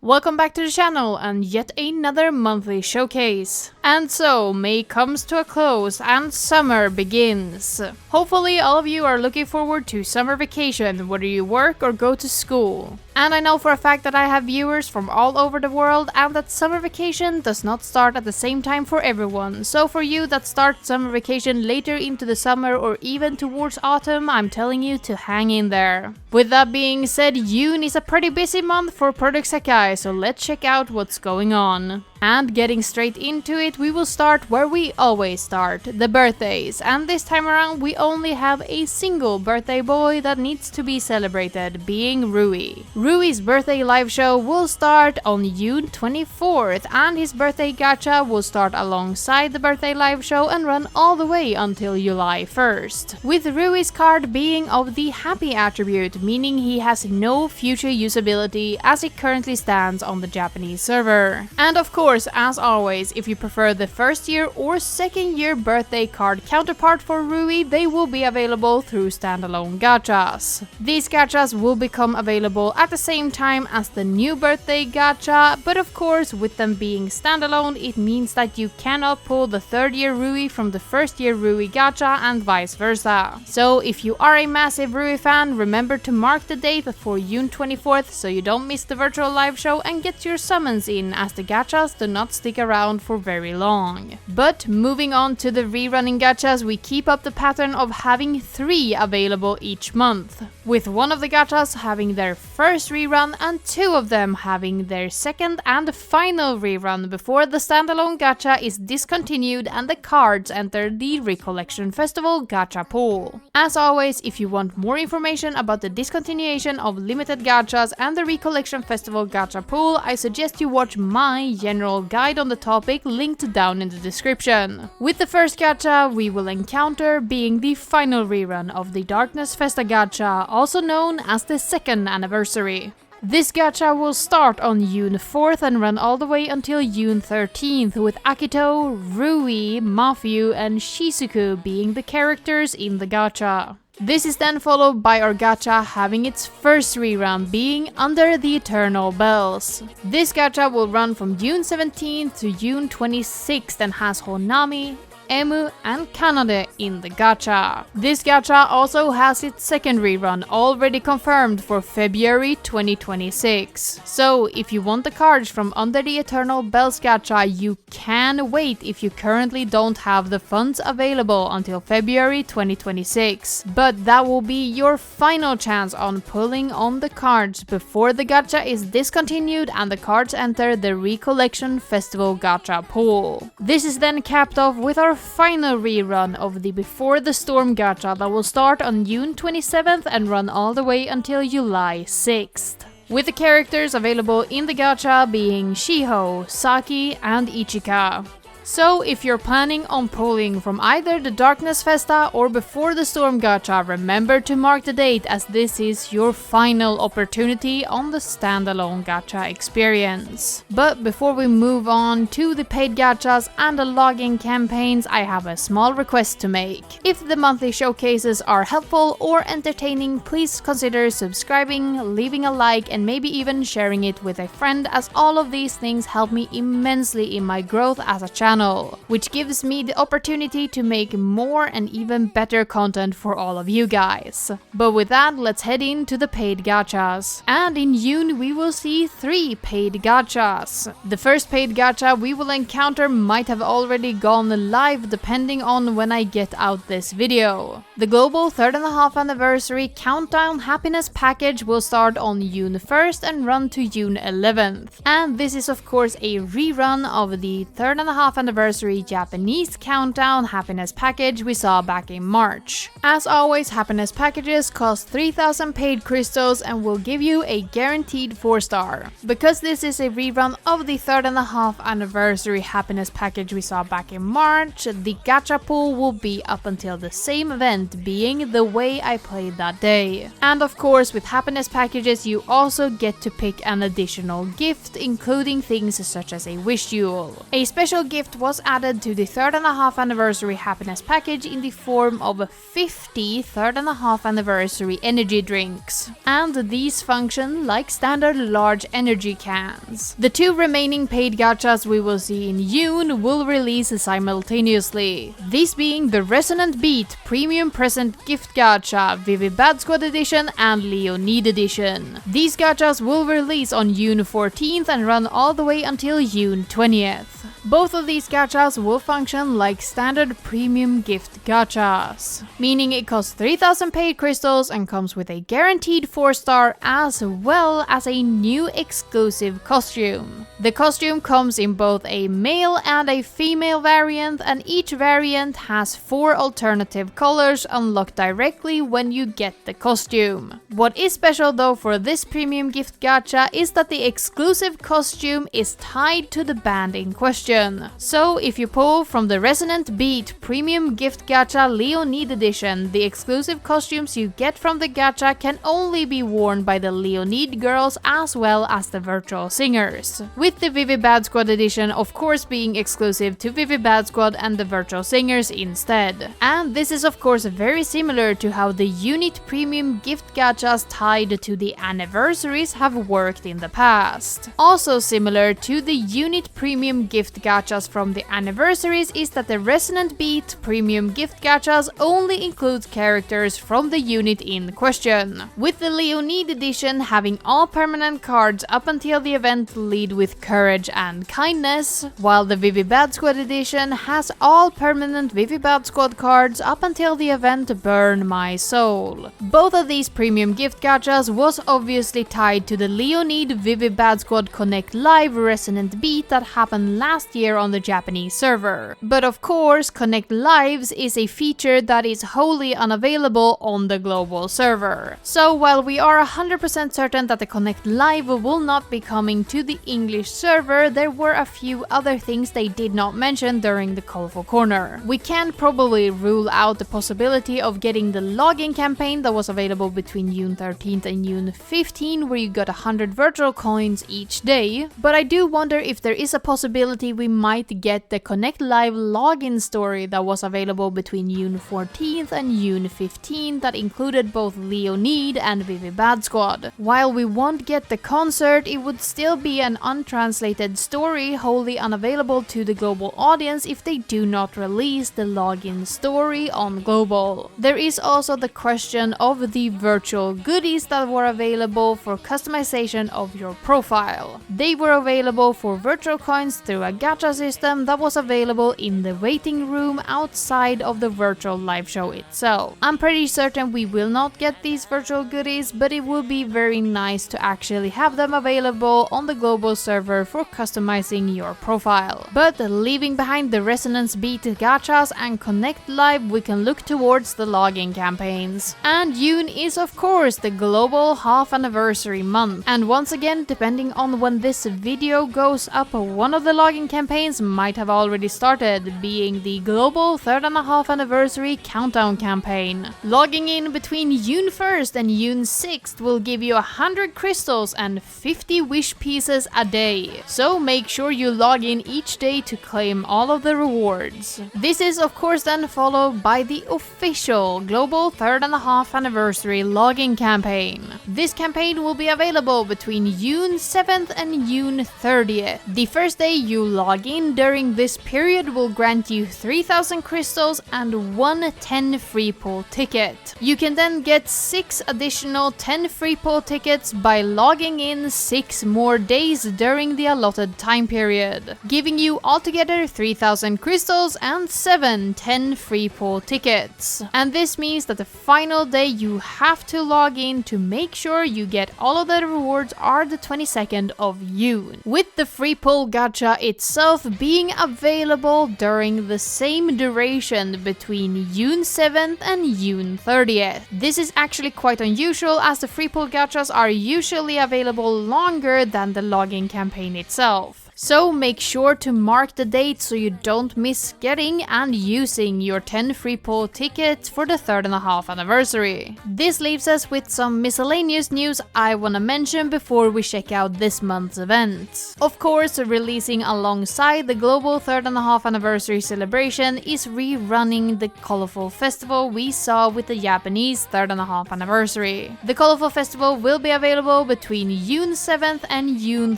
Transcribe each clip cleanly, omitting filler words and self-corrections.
Welcome back to the channel and yet another monthly showcase. And so, May comes to a close and summer begins. Hopefully all of you are looking forward to summer vacation, whether you work or go to school. And I know for a fact that I have viewers from all over the world and that summer vacation does not start at the same time for everyone. So for you that start summer vacation later into the summer or even towards autumn, I'm telling you to hang in there. With that being said, June is a pretty busy month for Project Sekai, so let's check out what's going on. And getting straight into it, we will start where we always start, the birthdays. And this time around we only have a single birthday boy that needs to be celebrated, being RUI. RUI's birthday live show will start on June 24th, and his birthday gacha will start alongside the birthday live show and run all the way until July 1st. With RUI's card being of the happy attribute, meaning he has no future usability as it currently stands on the Japanese server. And of course, as always, if you prefer the first year or second year birthday card counterpart for RUI, they will be available through standalone gachas. These gachas will become available at the same time as the new birthday gacha, but of course with them being standalone, it means that you cannot pull the third year RUI from the first year RUI gacha and vice versa. So if you are a massive RUI fan, remember to mark the date for June 24th so you don't miss the virtual live show and get your summons in, as the gachas do not stick around for very long. But moving on to the rerunning gachas, we keep up the pattern of having 3 available each month, with one of the gachas having their first rerun and 2 of them having their second and final rerun before the standalone gacha is discontinued and the cards enter the Recollection Festival gacha pool. As always, if you want more information about the discontinuation of limited gachas and the Recollection Festival gacha pool, I suggest you watch my general guide on the topic linked down in the description. With the first gacha we will encounter being the final rerun of the Darkness Festa gacha, also known as the second anniversary. This gacha will start on June 4th and run all the way until June 13th, with Akito, RUI, Mafuyu and Shizuku being the characters in the gacha. This is then followed by our gacha having its first rerun, being Under the Eternal Bells. This gacha will run from June 17th to June 26th and has HONAMI, EMU and KANADE in the gacha. This gacha also has its second rerun already confirmed for February 2026. So if you want the cards from Under the Eternal Bells gacha, you can wait if you currently don't have the funds available until February 2026. But that will be your final chance on pulling on the cards before the gacha is discontinued and the cards enter the Recollection Festival gacha pool. This is then capped off with our final rerun of the Before the Storm gacha that will start on June 27th and run all the way until July 6th. With the characters available in the gacha being Shiho, Saki and Ichika. So if you're planning on pulling from either the Darkness Festa or Before the Storm gacha, remember to mark the date, as this is your final opportunity on the standalone gacha experience. But before we move on to the paid gachas and the login campaigns, I have a small request to make. If the monthly showcases are helpful or entertaining, please consider subscribing, leaving a like and maybe even sharing it with a friend, as all of these things help me immensely in my growth as a channel, which gives me the opportunity to make more and even better content for all of you guys. But with that, let's head into the paid gachas. And in June we will see 3 paid gachas. The first paid gacha we will encounter might have already gone live depending on when I get out this video. The global 3.5 anniversary Countdown Happiness package will start on June 1st and run to June 11th. And this is of course a rerun of the 3.5 anniversary Japanese Countdown Happiness package we saw back in March. As always, happiness packages cost 3,000 paid crystals and will give you a guaranteed 4-star. Because this is a rerun of the 3.5 anniversary happiness package we saw back in March, the gacha pool will be up until the same event, being the way I played that day. And of course, with happiness packages you also get to pick an additional gift, including things such as a wish jewel. A special gift gift was added to the 3.5 anniversary happiness package in the form of 50 3.5 anniversary energy drinks, and these function like standard large energy cans. The 2 remaining paid gachas we will see in June will release simultaneously, these being the Resonant Beat Premium Present Gift Gacha, Vivi Bad Squad Edition and Leonid Edition. These gachas will release on June 14th and run all the way until June 20th. Both of these gachas will function like standard premium gift gachas, meaning it costs 3,000 paid crystals and comes with a guaranteed 4-star as well as a new exclusive costume. The costume comes in both a male and a female variant, and each variant has 4 alternative colors unlocked directly when you get the costume. What is special though for this premium gift gacha is that the exclusive costume is tied to the band in question. So if you pull from the Resonant Beat Premium Gift Gacha Leonid Edition, the exclusive costumes you get from the gacha can only be worn by the Leonid girls as well as the virtual singers, with the Vivi Bad Squad Edition of course being exclusive to Vivi Bad Squad and the virtual singers instead. And this is of course very similar to how the Unit Premium Gift Gachas tied to the anniversaries have worked in the past. Also similar to the Unit Premium Gift Gachas from the anniversaries is that the Resonant Beat Premium Gift Gachas only includes characters from the unit in question, with the Leonid Edition having all permanent cards up until the event Lead with Courage and Kindness, while the Vivi Bad Squad Edition has all permanent Vivi Bad Squad cards up until the event Burn My Soul. Both of these premium gift gachas was obviously tied to the Leonid Vivi Bad Squad Connect Live Resonant Beat that happened last year on the Japanese server. But of course, Connect Lives is a feature that is wholly unavailable on the global server. So while we are 100% certain that the Connect Live will not be coming to the English server, there were a few other things they did not mention during the Colorful Corner. We can probably rule out the possibility of getting the login campaign that was available between June 13th and June 15th, where you got 100 virtual coins each day, but I do wonder if there is a possibility we might get the Connect Live login story that was available between June 14th and June 15th that included both Leonid and Vivi Bad Squad. While we won't get the concert, it would still be an untranslated story wholly unavailable to the global audience if they do not release the login story on global. There is also the question of the virtual goodies that were available for customization of your profile. They were available for virtual coins through a gacha system that was available in the waiting room outside of the virtual live show itself. I'm pretty certain we will not get these virtual goodies, but it would be very nice to actually have them available on the global server for customizing your profile. But leaving behind the Resonance Beat gachas and Connect Live, we can look towards the login campaigns. And June is of course the global half anniversary month, and once again, depending on when this video goes up, one of the login campaigns might have already started, being the global 3.5 anniversary countdown campaign. Logging in between June 1st and June 6th will give you 100 crystals and 50 wish pieces a day, so make sure you log in each day to claim all of the rewards. This is of course then followed by the official global 3.5 anniversary login campaign. This campaign will be available between June 7th and June 30th. The first day you log in during this period will grant you 3,000 crystals and 1 10 free pool ticket. You can then get 6 additional 10 free pool tickets by logging in 6 more days during the allotted time period, giving you altogether 3,000 crystals and 7 10 free pool tickets. And this means that the final day you have to log in to make sure you get all of the rewards are the 22nd of June, with the free pool gacha itself being available during the same duration between June 7th and June 30th. This is actually quite unusual, as the free pool gachas are usually available longer than the login campaign itself. So make sure to mark the date so you don't miss getting and using your 10 free pull tickets for the 3.5 anniversary. This leaves us with some miscellaneous news I wanna mention before we check out this month's events. Of course, releasing alongside the global 3.5 anniversary celebration is rerunning the colorful festival we saw with the Japanese 3.5 anniversary. The colorful festival will be available between June 7th and June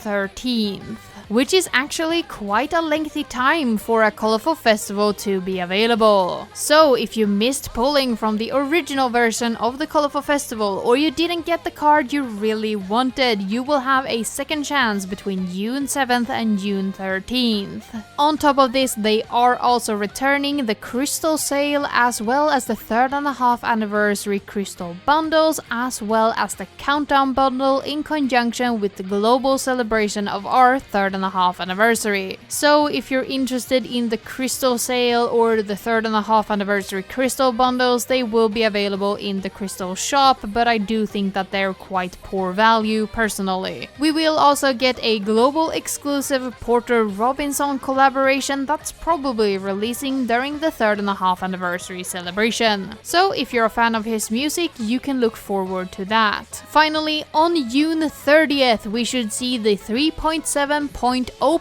13th. Which is actually quite a lengthy time for a colorful festival to be available. So if you missed pulling from the original version of the colorful festival or you didn't get the card you really wanted, you will have a second chance between June 7th and June 13th. On top of this, they are also returning the crystal sale as well as the 3.5 anniversary crystal bundles as well as the countdown bundle in conjunction with the global celebration of our 3.5 anniversary. So if you're interested in the crystal sale or the 3.5 anniversary crystal bundles, they will be available in the crystal shop, but I do think that they're quite poor value personally. We will also get a global exclusive Porter Robinson collaboration that's probably releasing during the 3.5 anniversary celebration. So if you're a fan of his music, you can look forward to that. Finally, on June 30th, we should see the 3.7.0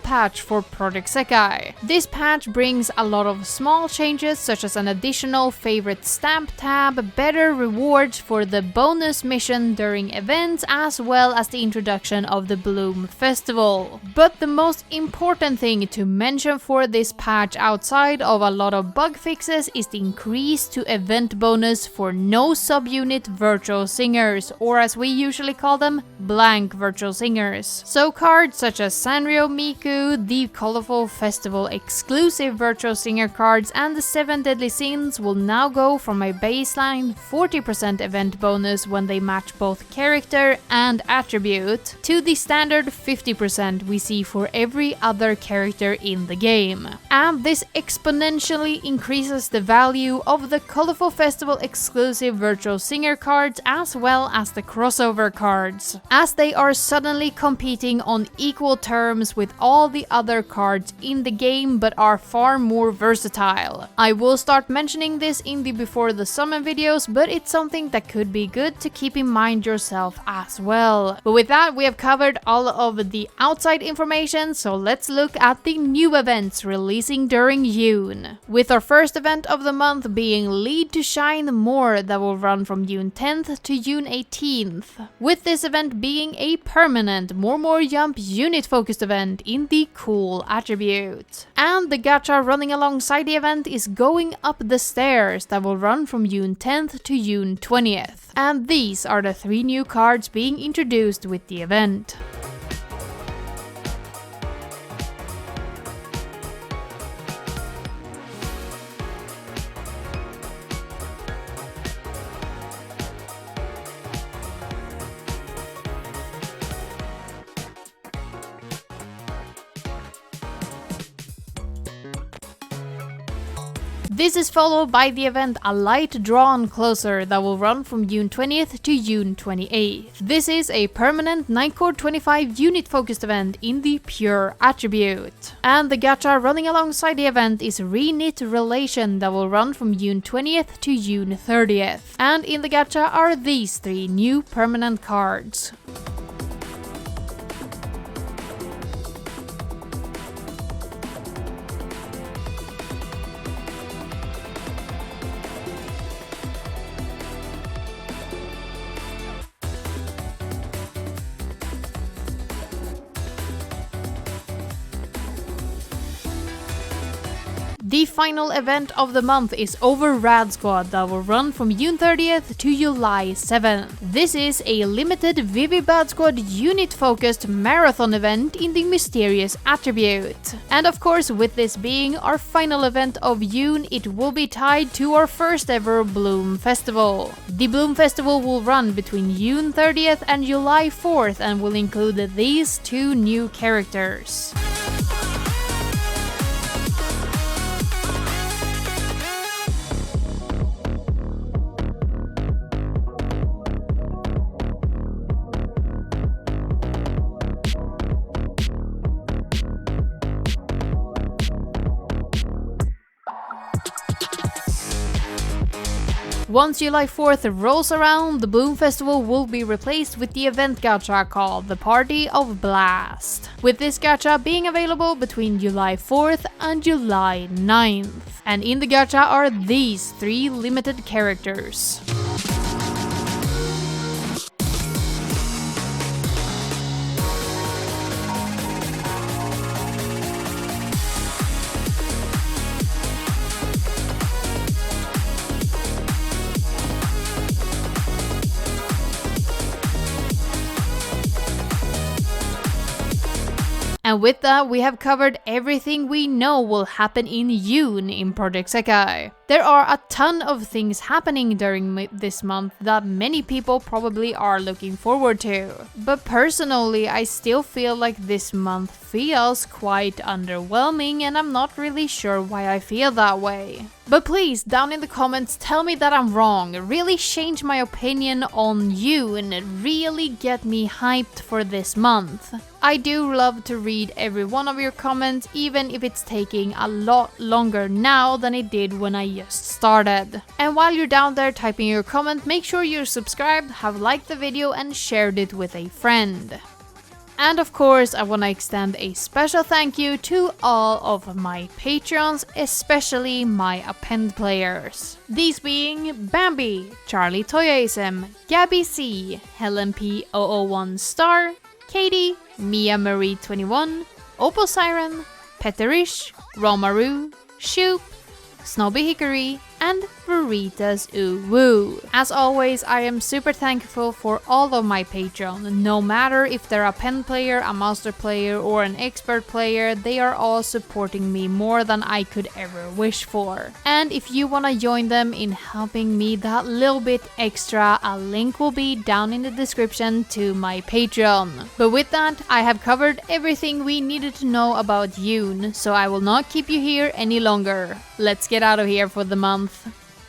patch for Project Sekai. This patch brings a lot of small changes such as an additional favorite stamp tab, better rewards for the bonus mission during events, as well as the introduction of the Bloom Festival. But the most important thing to mention for this patch outside of a lot of bug fixes is the increase to event bonus for no subunit virtual singers, or as we usually call them, blank virtual singers. So cards such as Sanrio Miku, the colorful festival exclusive virtual singer cards, and the 7 deadly sins will now go from a baseline 40% event bonus when they match both character and attribute to the standard 50% we see for every other character in the game. And this exponentially increases the value of the colorful festival exclusive virtual singer cards as well as the crossover cards, as they are suddenly competing on equal terms with all the other cards in the game but are far more versatile. I will start mentioning this in the before the summon videos, but it's something that could be good to keep in mind yourself as well. But with that, we have covered all of the outside information, so let's look at the new events releasing during June. With our first event of the month being Lead to Shine More, that will run from June 10th to June 18th. With this event being a permanent more jump unit focused event in the Cool attribute. And the gacha running alongside the event is Going Up the Stairs, that will run from June 10th to June 20th. And these are the 3 new cards being introduced with the event. This is followed by the event A Light Drawn Closer, that will run from June 20th to June 28th. This is a permanent 9-core 25 unit focused event in the Pure attribute. And the gacha running alongside the event is Reknit Relation, that will run from June 20th to June 30th. And in the gacha are these 3 new permanent cards. The final event of the month is Over Rad Squad, that will run from June 30th to July 7th. This is a limited Vivi Bad Squad unit focused marathon event in the Mysterious attribute. And of course, with this being our final event of June, it will be tied to our first ever Bloom Festival. The Bloom Festival will run between June 30th and July 4th and will include these 2 new characters. Once July 4th rolls around, the Bloom Festival will be replaced with the event gacha called the Party of Blast, with this gacha being available between July 4th and July 9th. And in the gacha are these 3 limited characters. And with that, we have covered everything we know will happen in June in Project Sekai. There are a ton of things happening during this month that many people probably are looking forward to. But personally, I still feel like this month feels quite underwhelming, and I'm not really sure why I feel that way. But please, down in the comments, tell me that I'm wrong, really change my opinion on June, really get me hyped for this month. I do love to read every one of your comments, even if it's taking a lot longer now than it did when I just started. And while you're down there typing your comment, make sure you're subscribed, have liked the video and shared it with a friend. And of course, I want to extend a special thank you to all of my Patreons, especially my append players. These being Bambi, Charlie Toyaism, Gabby C, Helen P001 Star, Katie, Mia Marie 21, Opal Siren, Peterish, Romaru, Shoop, Snobby Hickory, and Veritas Uwu. As always, I am super thankful for all of my Patreon. No matter if they're a pen player, a master player, or an expert player, they are all supporting me more than I could ever wish for. And if you wanna join them in helping me that little bit extra, a link will be down in the description to my Patreon. But with that, I have covered everything we needed to know about June, so I will not keep you here any longer. Let's get out of here for the month.